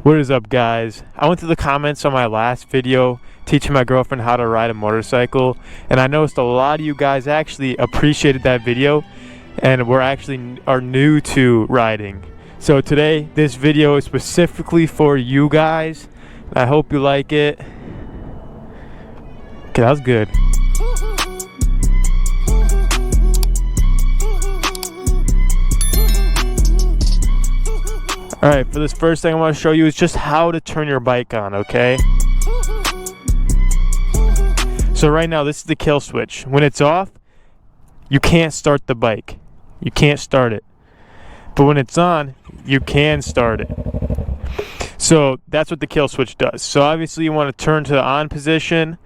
What is up, guys? I went through the comments on my last video teaching my girlfriend how to ride a motorcycle, and I noticed a lot of you guys actually appreciated that video and are new to riding. So today this video is specifically for you guys. I hope you like it. Okay, that was good. Alright, for this first thing I want to show you is just how to turn your bike on, okay? So right now, this is the kill switch. When it's off, you can't start the bike. You can't start it. But when it's on, you can start it. So that's what the kill switch does. So obviously you want to turn to the on position,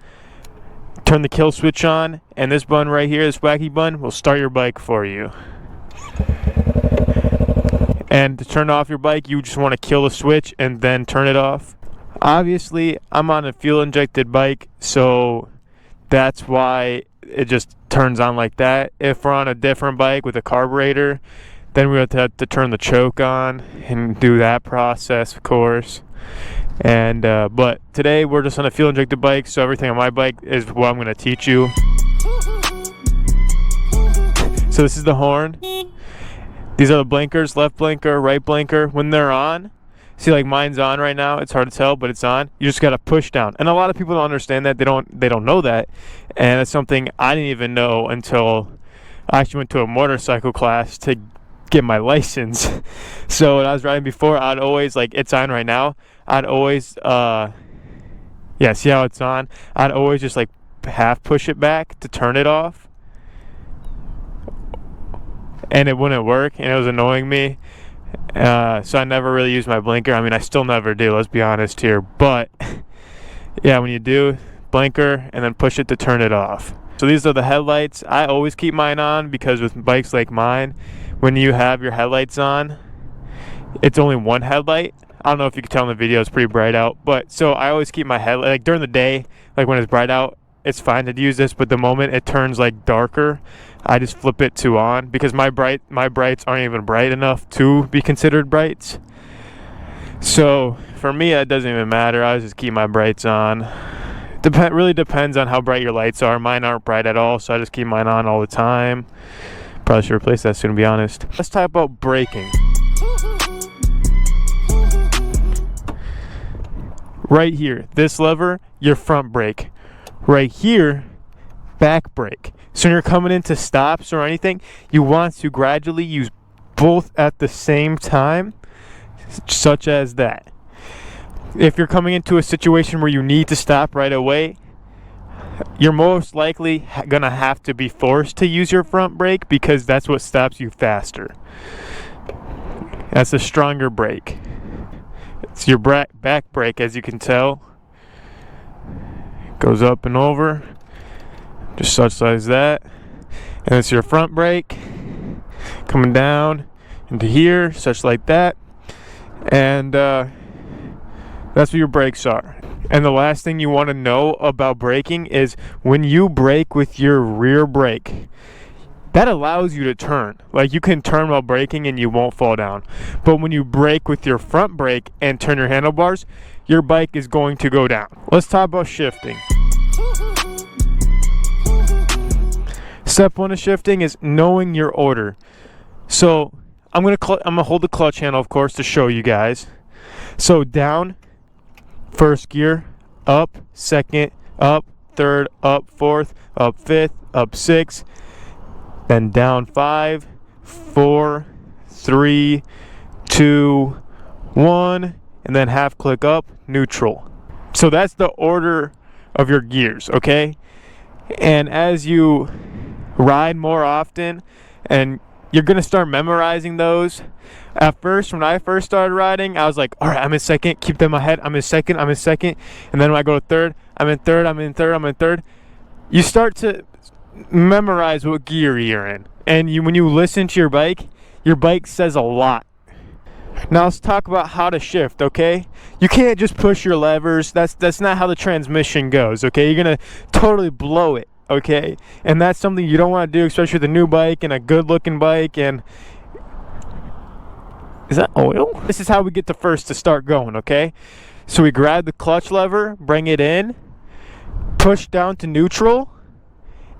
turn the kill switch on, and this button right here, this wacky button, will start your bike for you. And to turn off your bike, you just want to kill the switch and then turn it off. Obviously, I'm on a fuel-injected bike, so that's why it just turns on like that. If we're on a different bike with a carburetor, then we have to turn the choke on and do that process, of course. And but today we're just on a fuel-injected bike, so everything on my bike is what I'm going to teach you. So this is the horn. These are the blinkers, left blinker, right blinker. When they're on, see, like mine's on right now. It's hard to tell, but it's on. You just gotta push down. And a lot of people don't understand that. They don't know that. And it's something I didn't even know until I actually went to a motorcycle class to get my license. So when I was riding before, I'd always, like, it's on right now. I'd always, yeah, see how it's on? I'd always just like half push it back to turn it off. And it wouldn't work, and it was annoying me. So I never really used my blinker. I mean, I still never do, let's be honest here. But yeah, when you do, blinker and then push it to turn it off. So these are the headlights. I always keep mine on because with bikes like mine, when you have your headlights on, it's only one headlight. I don't know if you can tell in the video, it's pretty bright out. But so I always keep my headlight, like during the day, like when it's bright out, it's fine to use this, but the moment it turns like darker, I just flip it to on because my brights aren't even bright enough to be considered brights. So for me, it doesn't even matter. I just keep my brights on. Really depends on how bright your lights are. Mine aren't bright at all, so I just keep mine on all the time. Probably should replace that soon, to be honest. Let's talk about braking. Right here, this lever, your front brake. Right here, back brake. So when you're coming into stops or anything, you want to gradually use both at the same time, such as that. If you're coming into a situation where you need to stop right away, you're most likely gonna have to be forced to use your front brake because that's what stops you faster. That's a stronger brake. It's your back brake, as you can tell. Goes up and over, just such as that. And it's your front brake coming down into here, such like that. And that's what your brakes are. And the last thing you want to know about braking is when you brake with your rear brake, that allows you to turn. Like, you can turn while braking and you won't fall down. But when you brake with your front brake and turn your handlebars, your bike is going to go down. Let's talk about shifting. Step one of shifting is knowing your order. So I'm gonna hold the clutch handle, of course, to show you guys. So down, first gear, up, second, up, third, up, fourth, up, fifth, up, sixth, then down 5, 4, 3, 2, 1, and then half click up, neutral. So that's the order of your gears, okay? And as you ride more often, and you're gonna start memorizing those. At first, when I first started riding, I was like, all right, I'm in second, keep that in my head, I'm in second, and then when I go to third, I'm in third. You start to memorize what gear you're in, and when you listen to your bike says a lot. Now let's talk about how to shift, okay? You can't just push your levers. That's not how the transmission goes, okay? You're gonna totally blow it, okay? And that's something you don't want to do, especially with a new bike and a good looking bike. And Is that oil? This is how we get to first to start going, okay? So we grab the clutch lever, bring it in, push down to neutral,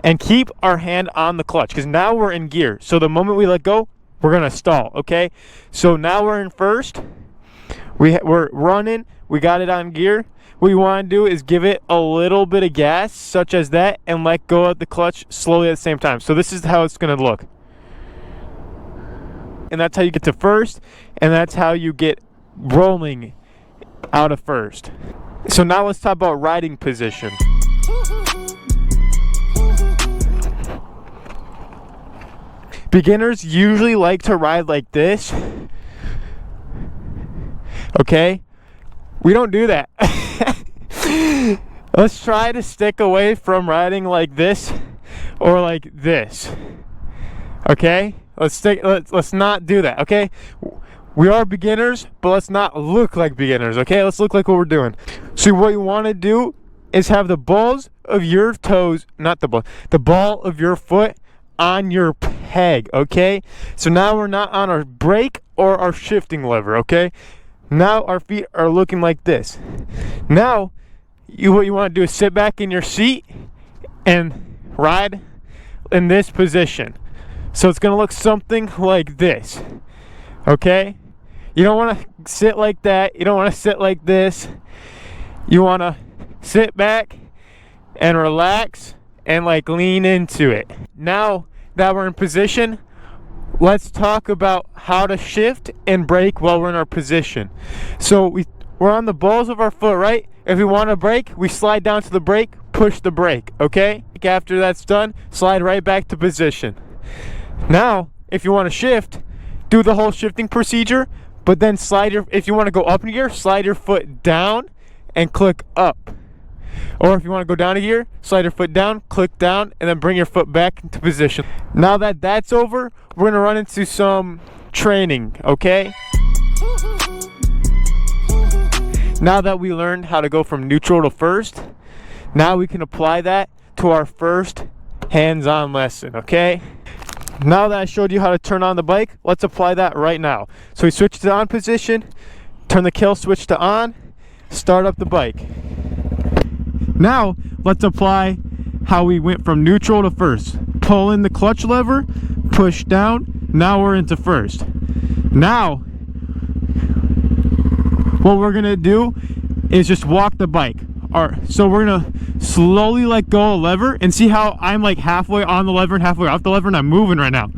and keep our hand on the clutch, because now we're in gear. So the moment we let go, we're gonna stall, okay? So now we're in first. We're running, we got it on gear. What you want to do is give it a little bit of gas, such as that, and let go of the clutch slowly at the same time. So this is how it's gonna look. And that's how you get to first, and that's how you get rolling out of first. So now let's talk about riding position. Beginners usually like to ride like this. Okay? We don't do that. Let's try to stick away from riding like this or like this. Okay? Let's not do that, okay? We are beginners, but let's not look like beginners, okay? Let's look like what we're doing. So what you want to do is have the balls of your toes, not the ball of your foot on your peg, okay? So now we're not on our brake or our shifting lever, okay? Now our feet are looking like this. Now, what you want to do is sit back in your seat and ride in this position. So it's going to look something like this, okay? You don't want to sit like that. You don't want to sit like this. You want to sit back and relax and like lean into it. Now that we're in position, let's talk about how to shift and brake while we're in our position. So we're on the balls of our foot, right? If we want to brake, we slide down to the brake, push the brake, okay? After that's done, slide right back to position. Now, if you want to shift, do the whole shifting procedure, but then if you want to go up in gear, slide your foot down and click up. Or if you want to go down a gear, slide your foot down, click down, and then bring your foot back into position. Now that that's over, we're going to run into some training, okay? Now that we learned how to go from neutral to first, now we can apply that to our first hands-on lesson, okay? Now that I showed you how to turn on the bike, let's apply that right now. So we switch to on position, turn the kill switch to on, start up the bike. Now let's apply how we went from neutral to first. Pull in the clutch lever, push down, now we're into first. Now what we're gonna do is just walk the bike. So we're gonna slowly let go of the lever, and see how I'm like halfway on the lever and halfway off the lever, and I'm moving right now.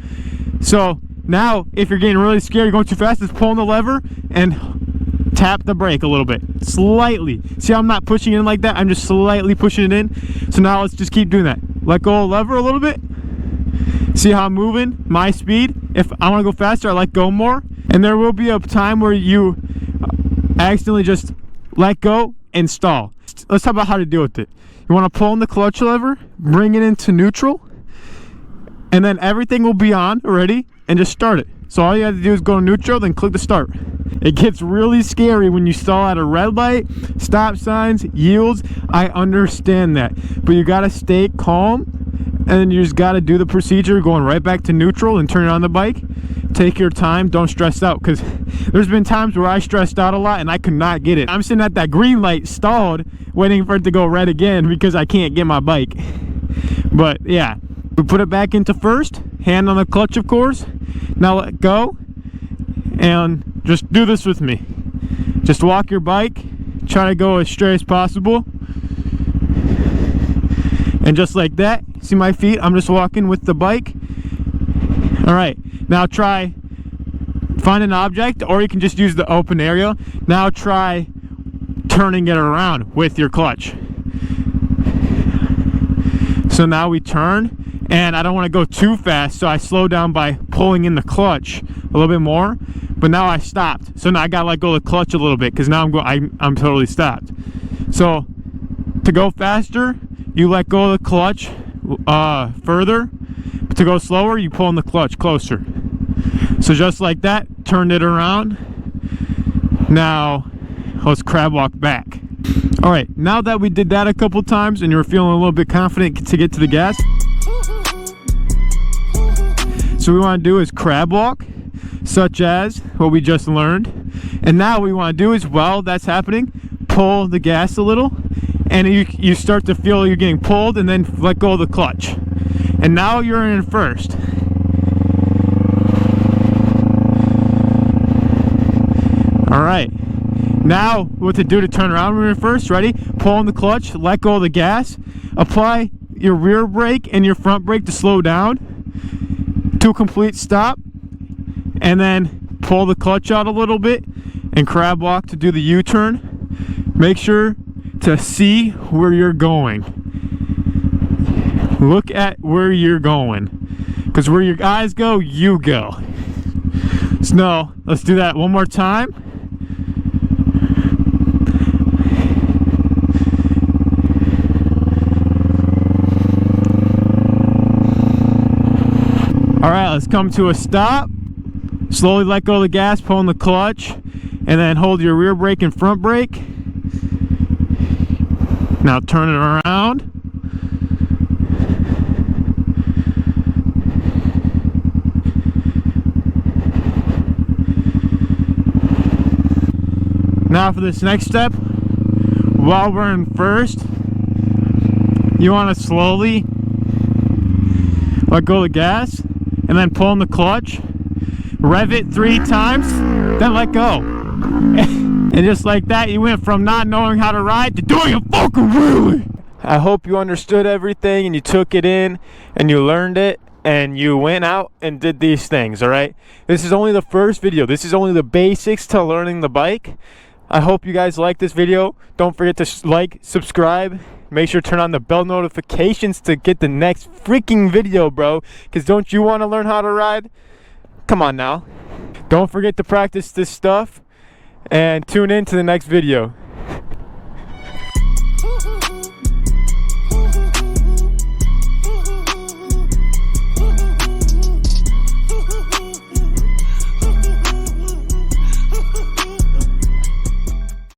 So now if you're getting really scared, you're going too fast, just pull on the lever and tap the brake a little bit, slightly. See how I'm not pushing it in like that? I'm just slightly pushing it in. So now let's just keep doing that. Let go of the lever a little bit. See how I'm moving, my speed. If I want to go faster, I let go more. And there will be a time where you accidentally just let go and stall. Let's talk about how to deal with it. You want to pull on the clutch lever, bring it into neutral, and then everything will be on already, and just start it. So all you have to do is go to neutral, then click the start. It gets really scary when you stall at a red light, stop signs, yields. I understand that, but you got to stay calm, and then you just got to do the procedure, going right back to neutral and turn it on the bike. Take your time, don't stress out, because there's been times where I stressed out a lot and I could not get it. I'm sitting at that green light, stalled, waiting for it to go red again because I can't get my bike. But yeah, we put it back into first, hand on the clutch of course. Now let go, and just do this with me. Just walk your bike, try to go as straight as possible. And just like that, see my feet? I'm just walking with the bike. All right, now try, find an object, or you can just use the open area. Now try turning it around with your clutch. So now we turn, and I don't want to go too fast, so I slow down by pulling in the clutch a little bit more. But now I stopped, so now I gotta let go of the clutch a little bit, because now I'm totally stopped. So to go faster, you let go of the clutch further. To go slower, you pull in the clutch closer. So just like that, turn it around. Now let's crab walk back. All right, now that we did that a couple times and you're feeling a little bit confident to get to the gas, so what we want to do is crab walk. such as what we just learned. And now what we want to do is, while that's happening, pull the gas a little, and you start to feel you're getting pulled, and then let go of the clutch. And now you're in first. Alright, now what to do to turn around when you're in first. Ready? Pull on the clutch, let go of the gas, apply your rear brake and your front brake to slow down to a complete stop, and then pull the clutch out a little bit and crab walk to do the U-turn. Make sure to see where you're going. Look at where you're going, because where your eyes go, you go. So now, let's do that one more time. Alright, let's come to a stop. Slowly let go of the gas, pull on the clutch, and then hold your rear brake and front brake. Now turn it around. Now for this next step, while we're in first, you want to slowly let go of the gas and then pull on the clutch, rev it 3 times, then let go. And just like that, you went from not knowing how to ride to doing it fucking really. I hope you understood everything and you took it in and you learned it and you went out and did these things, alright? This is only the first video. This is only the basics to learning the bike. I hope you guys like this video. Don't forget to like, subscribe. Make sure to turn on the bell notifications to get the next freaking video, bro. Because don't you want to learn how to ride? Come on now. Don't forget to practice this stuff. And tune in to the next video.